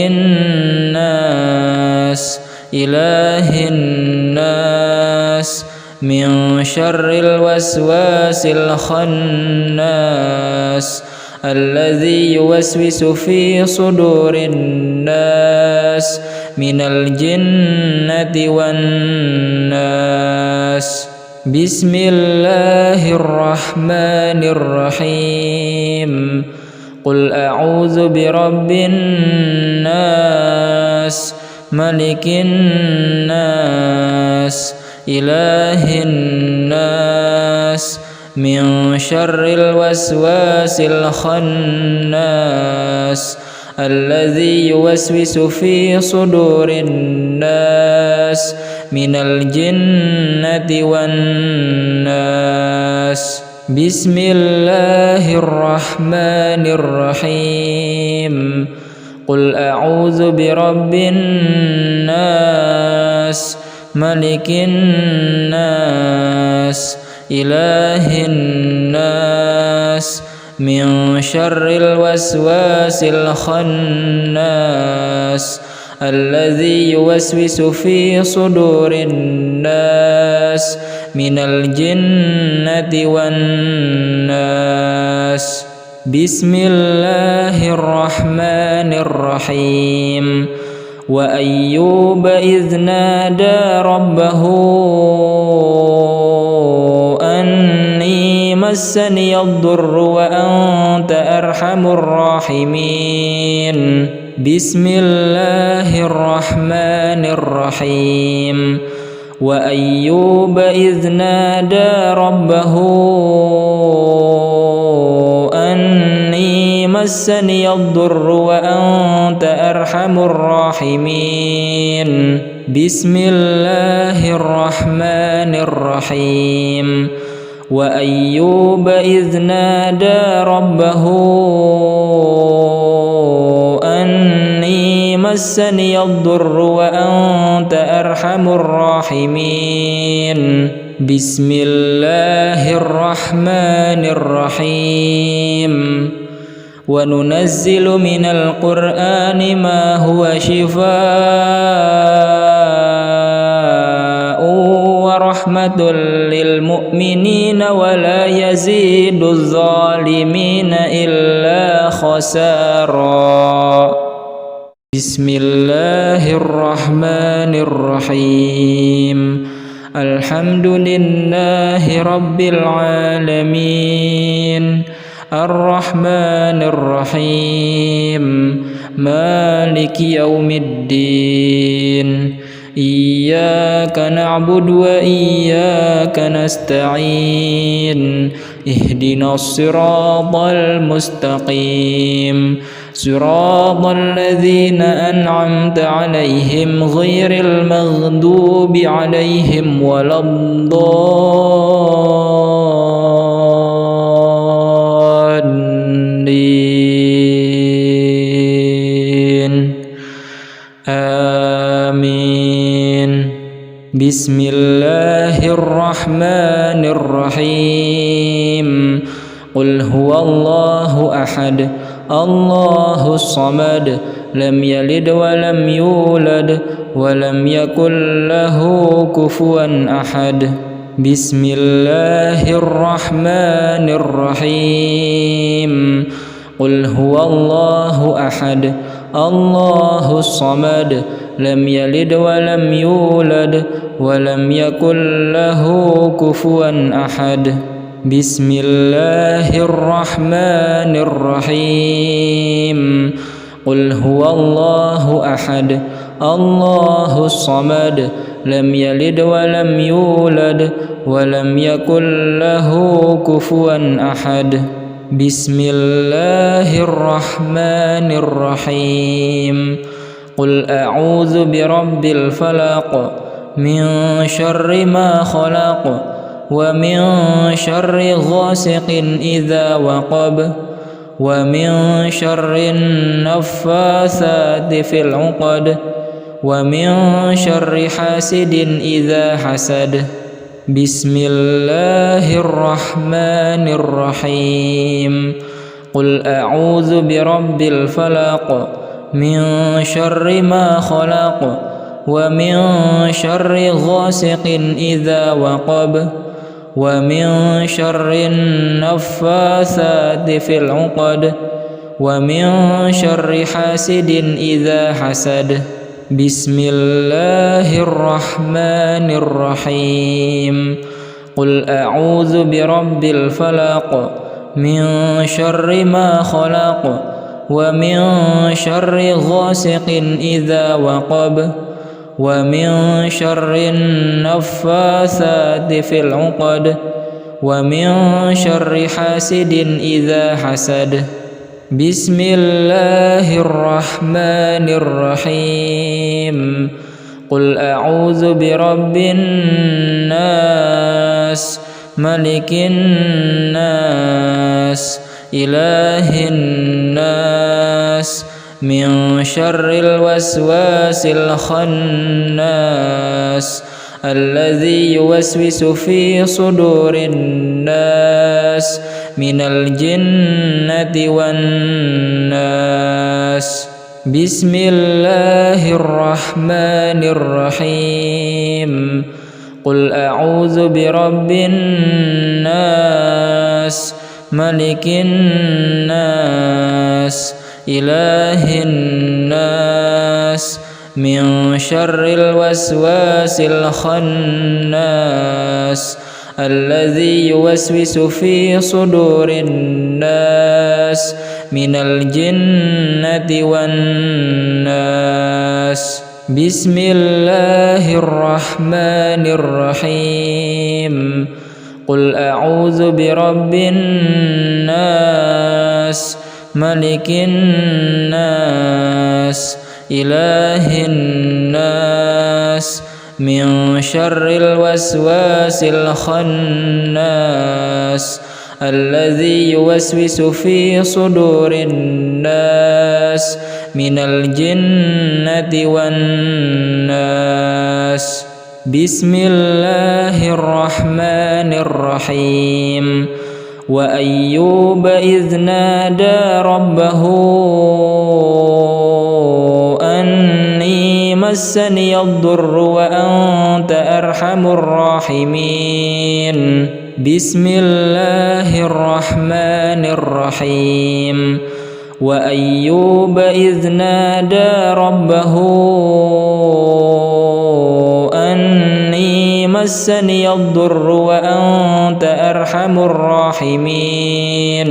الناس إله الناس من شر الوسواس الخناس الذي يوسوس في صدور الناس من الجنة والناس. بسم الله الرحمن الرحيم. قل أعوذ برب الناس ملك الناس إله الناس من شر الوسواس الخناس الذي يوسوس في صدور الناس من الجنة والناس. بسم الله الرحمن الرحيم. قل أعوذ برب الناس ملك الناس إله الناس من شر الوسواس الخناس الذي يوسوس في صدور الناس من الجنة والناس. بسم الله الرحمن الرحيم. وأيوب إذ نادى ربه أني مسني الضر وأنت أرحم الراحمين. بسم الله الرحمن الرحيم. وأيوب إذ نادى ربه أني مسني الضر وأنت أرحم الراحمين. بسم الله الرحمن الرحيم. وأيوب إذ نادى ربه أني مسني الضر وأنت أرحم الراحمين. بسم الله الرحمن الرحيم. وننزل من القرآن ما هو شفاء ورحمة للمؤمنين ولا يزيد الظالمين إلا خسارا. بسم الله الرحمن الرحيم. الحمد لله رب العالمين الرحمن الرحيم مالك يوم الدين. إياك نعبد وإياك نستعين. اهدنا الصراط المستقيم صراط الذين أنعمت عليهم غير المغضوب عليهم ولا الضالين. آمين. بسم الله الرحمن الرحيم. قل هو الله أحد الله الصمد لم يلد ولم يولد ولم يكن له كفوا أحد. بسم الله الرحمن الرحيم. قل هو الله أحد الله الصمد لم يلد ولم يولد ولم يكن له كفوا أحد. بسم الله الرحمن الرحيم. قل هو الله أحد الله الصمد لم يلد ولم يولد ولم يكن له كفوا أحد. بسم الله الرحمن الرحيم. قل أعوذ برب الفلق من شر ما خلق ومن شر غاسق إذا وقب ومن شر النفاثات في العقد ومن شر حاسد إذا حسد. بسم الله الرحمن الرحيم. قل أعوذ برب الفلق من شر ما خلق ومن شر غاسق إذا وقب ومن شر النفاثات في العقد ومن شر حاسد إذا حسد. بسم الله الرحمن الرحيم. قل أعوذ برب الفلق من شر ما خلق ومن شر غاسق إذا وقب ومن شر النفاثات في العقد ومن شر حاسد إذا حسد. بسم الله الرحمن الرحيم. قل أعوذ برب الناس ملك الناس إله الناس من شر الوسواس الخناس الذي يوسوس في صدور الناس من الجنة والناس. بسم الله الرحمن الرحيم. قل أعوذ برب الناس ملك الناس إله الناس من شر الوسواس الخناس الذي يوسوس في صدور الناس من الجنة والناس. بسم الله الرحمن الرحيم. قل أعوذ برب الناس ملك الناس إله الناس من شر الوسواس الخناس الذي يوسوس في صدور الناس من الجنة والناس. بسم الله الرحمن الرحيم. وأيوب إذ نادى ربه أني مسني الضر وأنت أرحم الراحمين. بسم الله الرحمن الرحيم. وأيوب إذ نادى ربه أني مسني الضر وأنت أرحم الراحمين.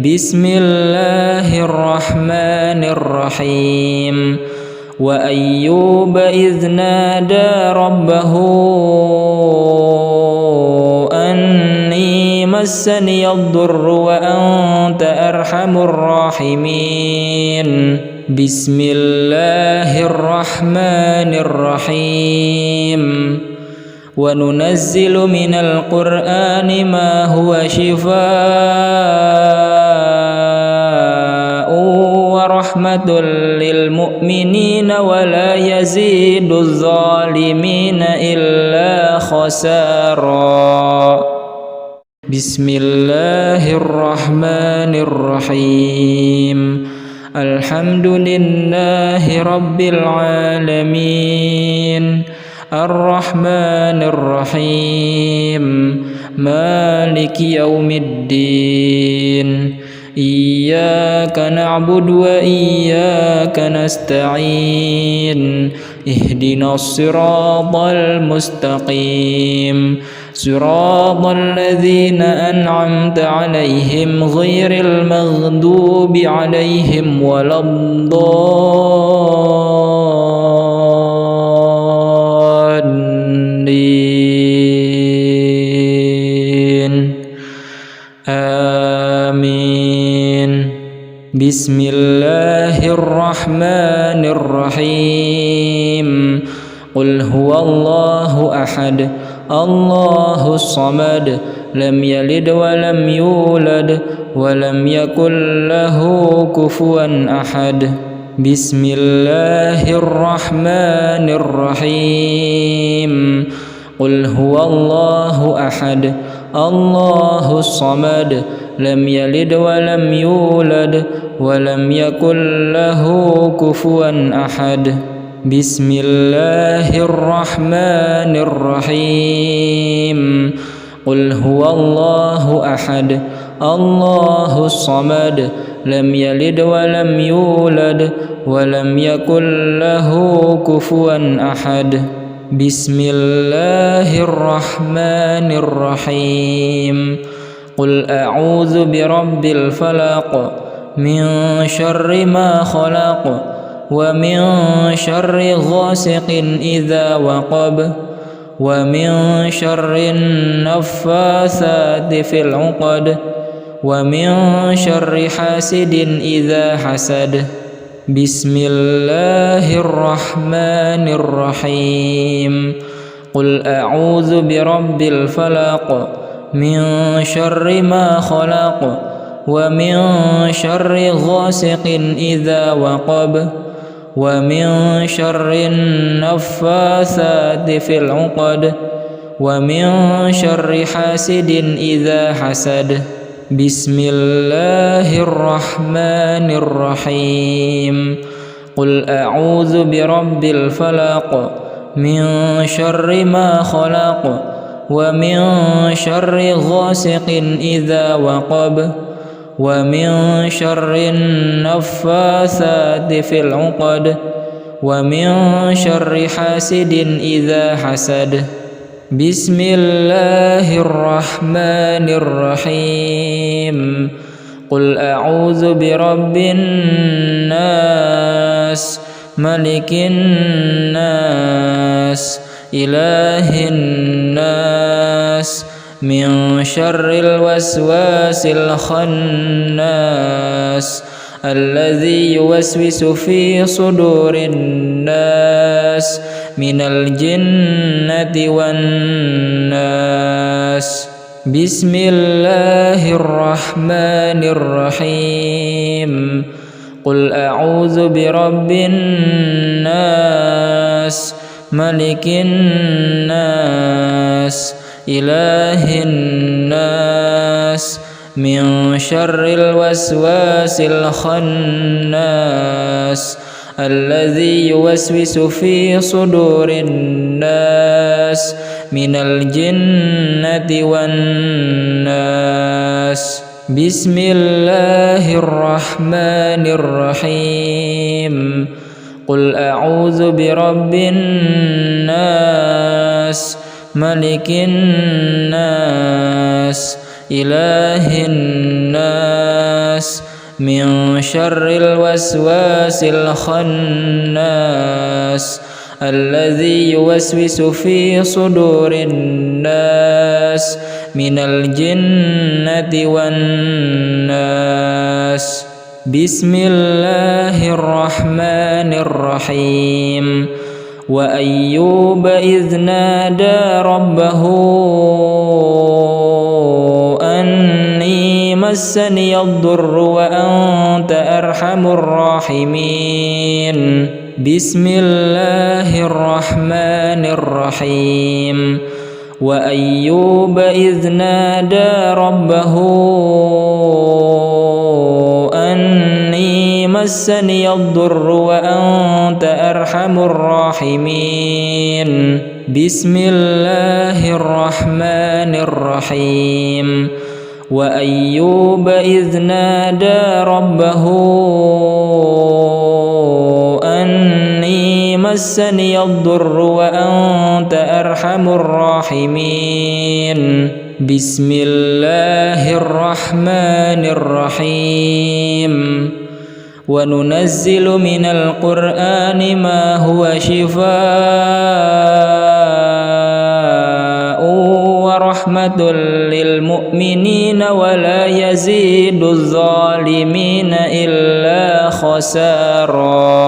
بسم الله الرحمن الرحيم. وأيوب إذ نادى ربه أني مسني الضر وأنت أرحم الراحمين. بسم الله الرحمن الرحيم. وننزل من القرآن ما هو شفاء ورحمة للمؤمنين ولا يزيد الظالمين إلا خسارا. بسم الله الرحمن الرحيم. الحمد لله رب العالمين الرحمن الرحيم مالك يوم الدين إياك نعبد وإياك نستعين اهدنا الصراط المستقيم صراط الذين أنعمت عليهم غير المغضوب عليهم ولا الضالين آمين. بسم الله الرحمن الرحيم. قل هو الله أحد الله الصمد لم يلد ولم يولد ولم يكن له كفوا أحد. بسم الله الرحمن الرحيم. قل هو الله أحد الله الصمد لم يلد ولم يولد ولم يكن له كفوا أحد. بسم الله الرحمن الرحيم. قل هو الله أحد الله الصمد لم يلد ولم يولد ولم يكن له كفوا أحد. بسم الله الرحمن الرحيم. قل أعوذ برب الفلق من شر ما خلق ومن شر غاسق إذا وقب ومن شر النفاثات في العقد ومن شر حاسد إذا حسد. بسم الله الرحمن الرحيم. قل أعوذ برب الفلق من شر ما خلق ومن شر غاسق إذا وقب ومن شر النفاثات في العقد ومن شر حاسد إذا حسد. بسم الله الرحمن الرحيم. قل أعوذ برب الفلق من شر ما خلق ومن شر غاسق إذا وقب ومن شر النفاثات في العقد ومن شر حاسد إذا حسد. بسم الله الرحمن الرحيم. قل أعوذ برب الناس ملك الناس إله الناس من شر الوسواس الخناس الذي يوسوس في صدور الناس من الجنة والناس. بسم الله الرحمن الرحيم. قل أعوذ برب الناس ملك الناس إله الناس من شر الوسواس الخناس الذي يوسوس في صدور الناس من الجنة والناس. بسم الله الرحمن الرحيم. قل أعوذ برب الناس ملك الناس إله الناس من شر الوسواس الخناس الذي يوسوس في صدور الناس من الجنة والناس. بسم الله الرحمن الرحيم. وأيوب إذ نادى ربه أني مسني الضر وأنت أرحم الراحمين بسم الله الرحمن الرحيم وأيوب إذ نادى ربه أني مسني الضر وأنت أرحم الراحمين بسم الله الرحمن الرحيم وأيوب إذ نادى ربه أني مسني الضر وأنت أرحم الراحمين بسم الله الرحمن الرحيم وننزل من القرآن ما هو شفاء ورحمة للمؤمنين ولا يزيد الظالمين إلا خسارا.